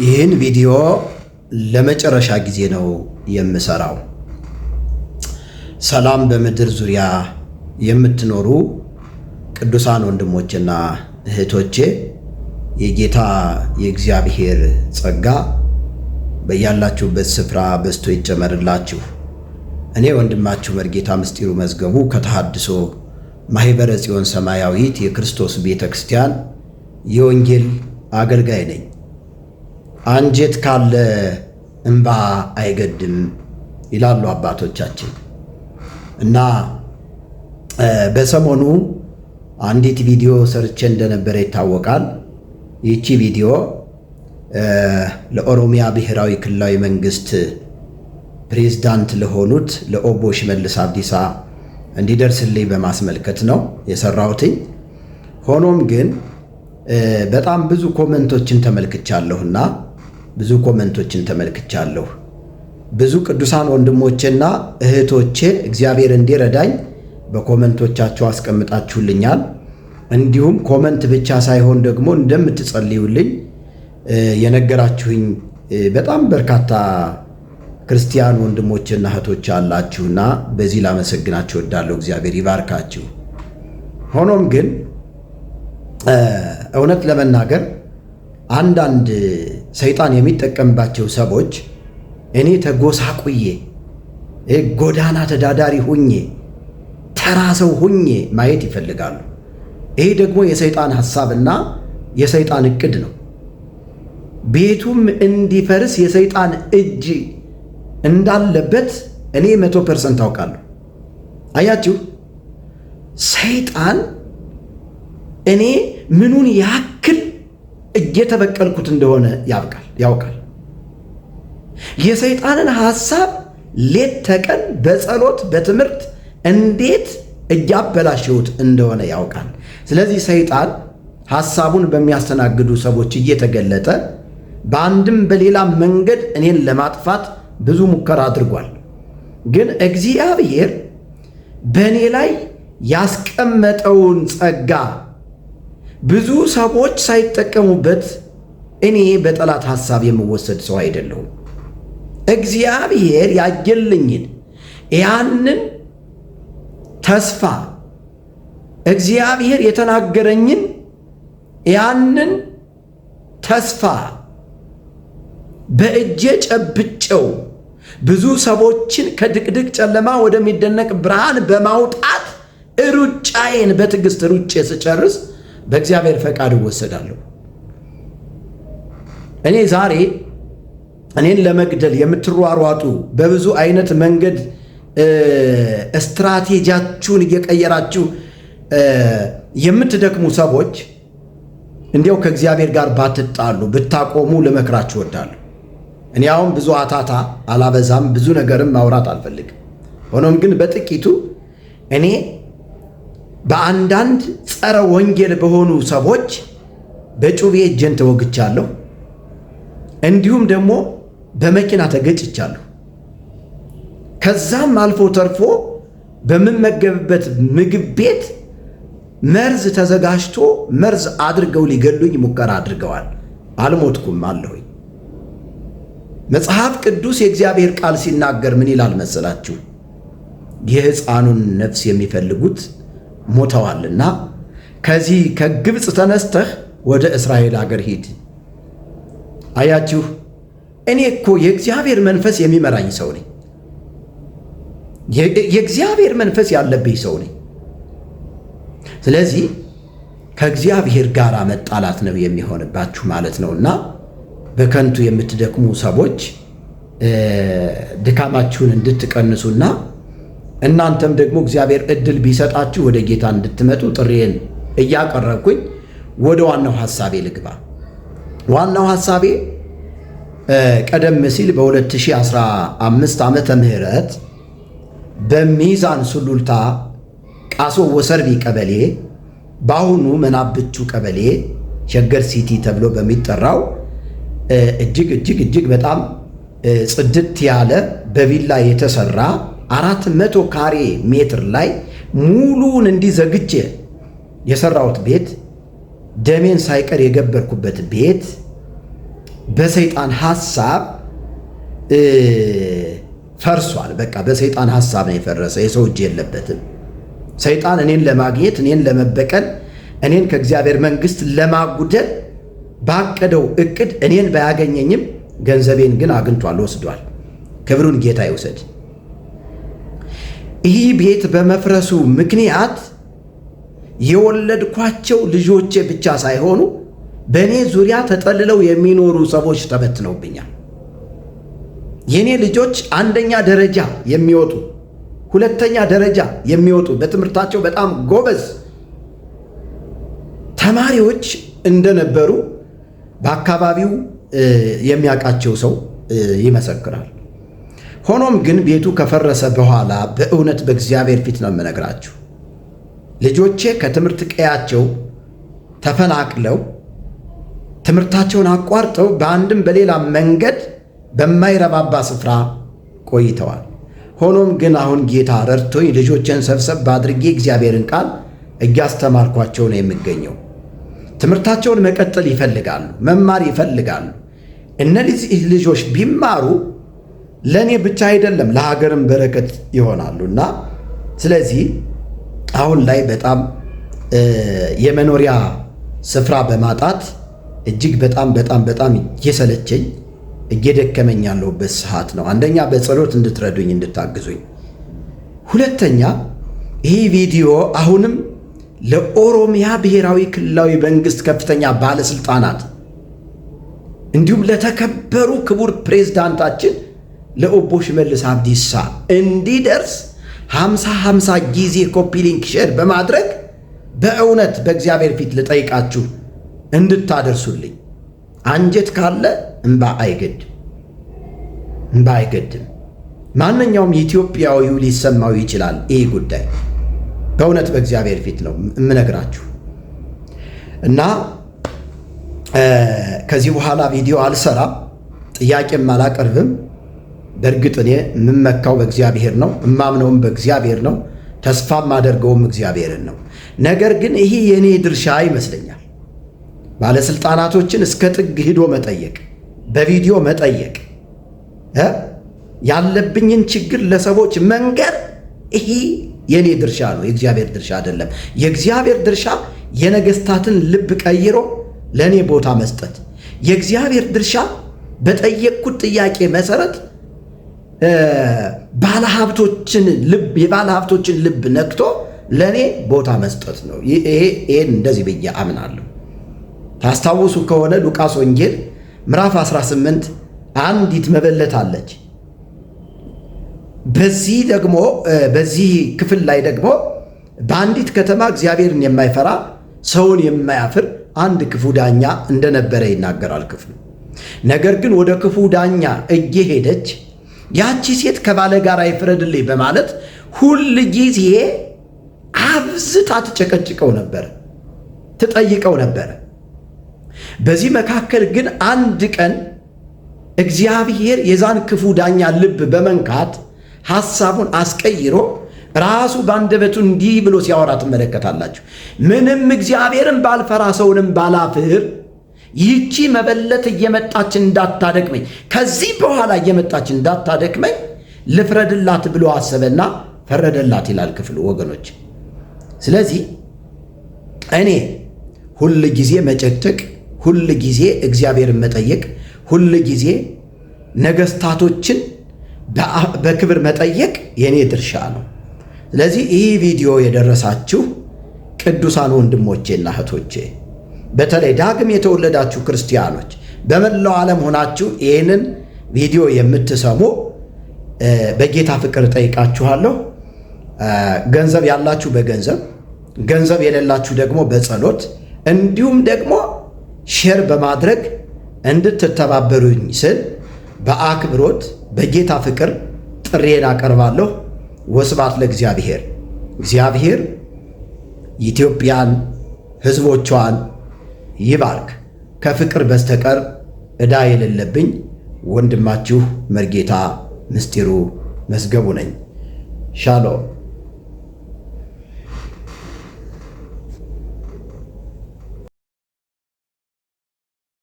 ይህን ቪዲዮ ለመጨረሻ ጊዜ ነው የምሰራው። ሰላም በምድር ዙሪያ የምትኖሩ ቅዱሳን ወንድሞችና እህቶቼ የጌታ የእግዚአብሔር ጸጋ በያላችሁበት ስፍራ በስቶ ይጨመርላችሁ። እኔ ወንድማችሁ መርጌታ ምስጢሩ መዝገቡ ከተሐድሶ ማኅበረ ጽዮን ሰማያዊት የክርስቶስ ቤተ ክርስቲያን የወንጌል አገልጋይ ነኝ። አንጀት ካለ እንባ አይገድም ይላሉ አባቶቻችን እና በሰሞኑ አንዲት ቪዲዮ ሰርቼ እንደነበረ ይታወቃል። ይቺ ቪዲዮ ለኦሮሚያ ብሔራዊ ክልላዊ መንግስት ፕሬዝዳንት ለሆኑት ለኦቦ ሽመልስ አብዲሳ እንዲደርስልኝ በማስመልከት ነው የሰራሁትኝ። ሆኖም ግን በጣም ብዙ ኮመንቶችን ተመልክቻለሁና ብዙ ቅዱሳን ወንድሞቼና እህቶቼ እግዚአብሔር እንዲረዳኝ በኮመንቶቻችሁ አስቀምጣችሁልኛል። እንዲሁም ኮመንት ብቻ ሳይሆን ደግሞ እንደምትጸልዩልኝ የነገራችሁኝ በጣም በርካታ ክርስቲያን ወንድሞችና እህቶች አላችሁና በዚህ ላመሰግናችሁ እወዳለሁ። እግዚአብሔር ይባርካችሁ። ሆኖም ግን እውነት ለመናገር አንዳንድ ሰይጣን የሚጠቀምባቸው ሰዎች እኔ ተጎሳቁዬ ጎዳና ተዳዳሪ ሁኜ ተራ ሰው ሁኜ ማየት ይፈልጋሉ። ይሄ ደግሞ የሰይጣን ሐሳብና የሰይጣን እቅድ ነው። ቤቱም እንዲፈርስ የሰይጣን እጅ እንዳለበት እኔ 100% አውቃለሁ። አያችሁ፣ ሰይጣን እኔ ምኑን ያክል እየተበቀልኩት እንደሆነ ያውቃል። የሰይጣንን ሐሳብ ሌት ተቀን በጸሎት በትምህርት እንዴት እያበላሸሁት እንደሆነ ያውቃል። ስለዚህ ሰይጣን ሐሳቡን በሚያስተናግዱ ሰዎች እየተገለጠ በአንድም በሌላ መንገድ እኔን ለማጥፋት ብዙ ሙከራ አድርጓል። ግን እግዚአብሔር በእኔ ላይ ያስቀመጠውን ጸጋ ብዙ ሰዎች ሳይጠቀሙበት እኔ በጠላት ሐሳብ የምወሰድ ሰው አይደለሁም። እግዚአብሔር ያየልኝን ያንን ተስፋ እግዚአብሔር የተናገረኝን ያንን ተስፋ በእጄ ጨብጨው ብዙ ሰዎችን ከድቅድቅ ጨለማ ወደሚደነቅ ብርሃን በማውጣት ሩጫዬን በትዕግስት ሩጬ ስጨርስ በእግዚአብሔር ፈቃድ እወሰዳለሁ። እኔ ዛሬ እኔን ለመግደል የምትሯሯጡ በብዙ አይነት መንገድ ስትራቴጂያችሁን እየቀየራችሁ የምትደክሙ ሰዎች እንዲያው ከእግዚአብሔር ጋር ባትጣሉ ብታቆሙ ልመክራችሁ እወዳለሁ። እኔ አሁን ብዙ አታታ አላበዛም፣ ብዙ ነገርም ማውራት አልፈልግም። ሆኖም ግን በጥቂቱ እኔ በአንዳንድ ጸረ ወንጌል በሆኑ ሰዎች በጩቤ እጄን ተወግቻለሁ። እንዲሁም ደግሞ በመኪና ተገጭቻለሁ። ከዛም አልፎ ተርፎ በምመገብበት ምግብ ቤት መርዝ ተዘጋጅቶ መርዝ አድርገው ሊገሉኝ ሙከራ አድርገዋል። አልሞትኩም አለሁኝ። መጽሐፍ ቅዱስ የእግዚአብሔር ቃል ሲናገር ምን ይላል መሰላችሁ? የሕፃኑን ነፍስ የሚፈልጉት ሞተዋልና ከዚህ ከግብፅ ተነስተህ ወደ እስራኤል አገር ሂድ። አያችሁ፣ እኔ እኮ የእግዚአብሔር መንፈስ የሚመራኝ ሰው ነኝ። የእግዚአብሔር መንፈስ ያለብኝ ሰው ነኝ። ስለዚህ ከእግዚአብሔር ጋር መጣላት ነው የሚሆንባችሁ ማለት ነውና በከንቱ የምትደክሙ ሰዎች ድካማችሁን እንድትቀንሱና እናንተም ደግሞ እግዚአብሔር ዕድል ቢሰጣችሁ ወደ ጌታ እንድትመጡ ጥሪዬን እያቀረብኩኝ ወደ ዋናው ሐሳቤ ልግባ። ዋናው ሐሳቤ ቀደም ሲል በ2015 ዓመተ ምህረት በሚዛን ሱሉልታ ቃሶ ወሰርቢ ቀበሌ በአሁኑ መናብቹ ቀበሌ ሸገር ሲቲ ተብሎ በሚጠራው እጅግ በጣም ጽድት ያለ በቪላ የተሰራ 400 ካሬ ሜትር ላይ ሙሉን እንዲዘግቼ የሰራሁት ቤት ደሜን ሳይቀር የገበርኩበት ቤት በሰይጣን ሐሳብ ፈርሷል። በቃ በሰይጣን ሐሳብ ነው የፈረሰ። የሰው እጅ የለበትም። ሰይጣን እኔን ለማግኘት፣ እኔን ለመበቀል፣ እኔን ከእግዚአብሔር መንግሥት ለማጉደል ባቀደው እቅድ እኔን ባያገኘኝም ገንዘቤን ግን አግኝቷል፣ ወስዷል። ክብሩን ጌታ ይውሰድ። ይህ ቤት በመፍረሱ ምክንያት የወለድኳቸው ልጆቼ ብቻ ሳይሆኑ በእኔ ዙሪያ ተጠልለው የሚኖሩ ሰዎች ተበትነውብኛል። የእኔ ልጆች አንደኛ ደረጃ የሚወጡ፣ ሁለተኛ ደረጃ የሚወጡ፣ በትምህርታቸው በጣም ጎበዝ ተማሪዎች እንደነበሩ በአካባቢው የሚያውቃቸው ሰው ይመሰክራል። ሆኖም ግን ቤቱ ከፈረሰ በኋላ በእውነት በእግዚአብሔር ፊት ነው የምነግራችሁ፣ ልጆቼ ከትምህርት ቀያቸው ተፈናቅለው ትምህርታቸውን አቋርጠው በአንድም በሌላ መንገድ በማይረባባ ስፍራ ቆይተዋል። ሆኖም ግን አሁን ጌታ ረድቶኝ ልጆቼን ሰብሰብ አድርጌ እግዚአብሔርን ቃል እያስተማርኳቸው ነው የሚገኘው። ትምህርታቸውን መቀጠል ይፈልጋሉ፣ መማር ይፈልጋሉ። እነዚህ ልጆች ቢማሩ ለእኔ ብቻ አይደለም ለሀገርም በረከት ይሆናሉና ስለዚህ አሁን ላይ በጣም የመኖሪያ ስፍራ በማጣት እጅግ በጣም እየሰለቸኝ እየደከመኝ ያለሁበት ሰዓት ነው። አንደኛ በጸሎት እንድትረዱኝ እንድታግዙኝ፣ ሁለተኛ ይህ ቪዲዮ አሁንም ለኦሮሚያ ብሔራዊ ክልላዊ መንግስት ከፍተኛ ባለስልጣናት እንዲሁም ለተከበሩ ክቡር ፕሬዝዳንታችን ለኦቦ ሽመልስ አብዲሳ እንዲደርስ 50 ጊዜ ኮፒ ሊንክ ሼር በማድረግ በእውነት በእግዚአብሔር ፊት ልጠይቃችሁ እንድታደርሱልኝ። አንጀት ካለ እንባ አይገድም። ማንኛውም ኢትዮጵያዊው ሊሰማው ይችላል። ይህ ጉዳይ በእውነት በእግዚአብሔር ፊት ነው የምነግራችሁ እና ከዚህ በኋላ ቪዲዮ አልሰራም፣ ጥያቄም አላቀርብም። በእርግጥ እኔ የምመካው በእግዚአብሔር ነው፣ እማምነውም በእግዚአብሔር ነው፣ ተስፋ ማደርገውም እግዚአብሔርን ነው። ነገር ግን ይህ የእኔ ድርሻ ይመስለኛል። ባለስልጣናቶችን እስከ ጥግ ሂዶ መጠየቅ፣ በቪዲዮ መጠየቅ፣ ያለብኝን ችግር ለሰዎች መንገር፣ ይህ የእኔ ድርሻ ነው፣ የእግዚአብሔር ድርሻ አይደለም። የእግዚአብሔር ድርሻ የነገስታትን ልብ ቀይሮ ለእኔ ቦታ መስጠት፣ የእግዚአብሔር ድርሻ በጠየቅኩት ጥያቄ መሰረት የባለሀብቶችን ልብ ነክቶ ለእኔ ቦታ መስጠት ነው። ይሄን እንደዚህ ብዬ አምናለሁ። ታስታውሱ ከሆነ ሉቃስ ወንጌል ምዕራፍ 18 አንዲት መበለት አለች። በዚህ ክፍል ላይ ደግሞ በአንዲት ከተማ እግዚአብሔርን የማይፈራ ሰውን የማያፍር አንድ ክፉ ዳኛ እንደነበረ ይናገራል ክፍሉ። ነገር ግን ወደ ክፉ ዳኛ እየሄደች ያቺ ሴት ከባለ ጋር ይፍረድልኝ በማለት ሁል ጊዜ አብዝታ ትጨቀጭቀው ነበር፣ ትጠይቀው ነበር። በዚህ መካከል ግን አንድ ቀን እግዚአብሔር የዛን ክፉ ዳኛ ልብ በመንካት ሐሳቡን አስቀይሮ ራሱ በአንደበቱ እንዲህ ብሎ ሲያወራ ትመለከታላችሁ። ምንም እግዚአብሔርን ባልፈራ ሰውንም ባላፍር ይህቺ መበለት እየመጣች እንዳታደክመኝ፣ ከዚህ በኋላ እየመጣች እንዳታደክመኝ ልፍረድላት ብሎ አሰበና ፈረደላት ይላል ክፍሉ ወገኖች። ስለዚህ እኔ ሁል ጊዜ መጨቅጨቅ፣ ሁል ጊዜ እግዚአብሔርን መጠየቅ፣ ሁል ጊዜ ነገስታቶችን በክብር መጠየቅ የኔ ድርሻ ነው። ስለዚህ ይህ ቪዲዮ የደረሳችሁ ቅዱሳን ወንድሞቼና እህቶቼ፣ በተለይ ዳግም የተወለዳችሁ ክርስቲያኖች በመላው ዓለም ሆናችሁ ይህንን ቪዲዮ የምትሰሙ በጌታ ፍቅር ጠይቃችኋለሁ። ገንዘብ ያላችሁ በገንዘብ፣ ገንዘብ የሌላችሁ ደግሞ በጸሎት እንዲሁም ደግሞ ሼር በማድረግ እንድትተባበሩኝ ስል በአክብሮት በጌታ ፍቅር ጥሬን አቀርባለሁ። ወስብሐት ለእግዚአብሔር። እግዚአብሔር ኢትዮጵያን ሕዝቦቿን ይባርክ። ከፍቅር በስተቀር ዕዳ የሌለብኝ ወንድማችሁ መርጌታ ምስጢሩ መዝገቡ ነኝ። ሻሎም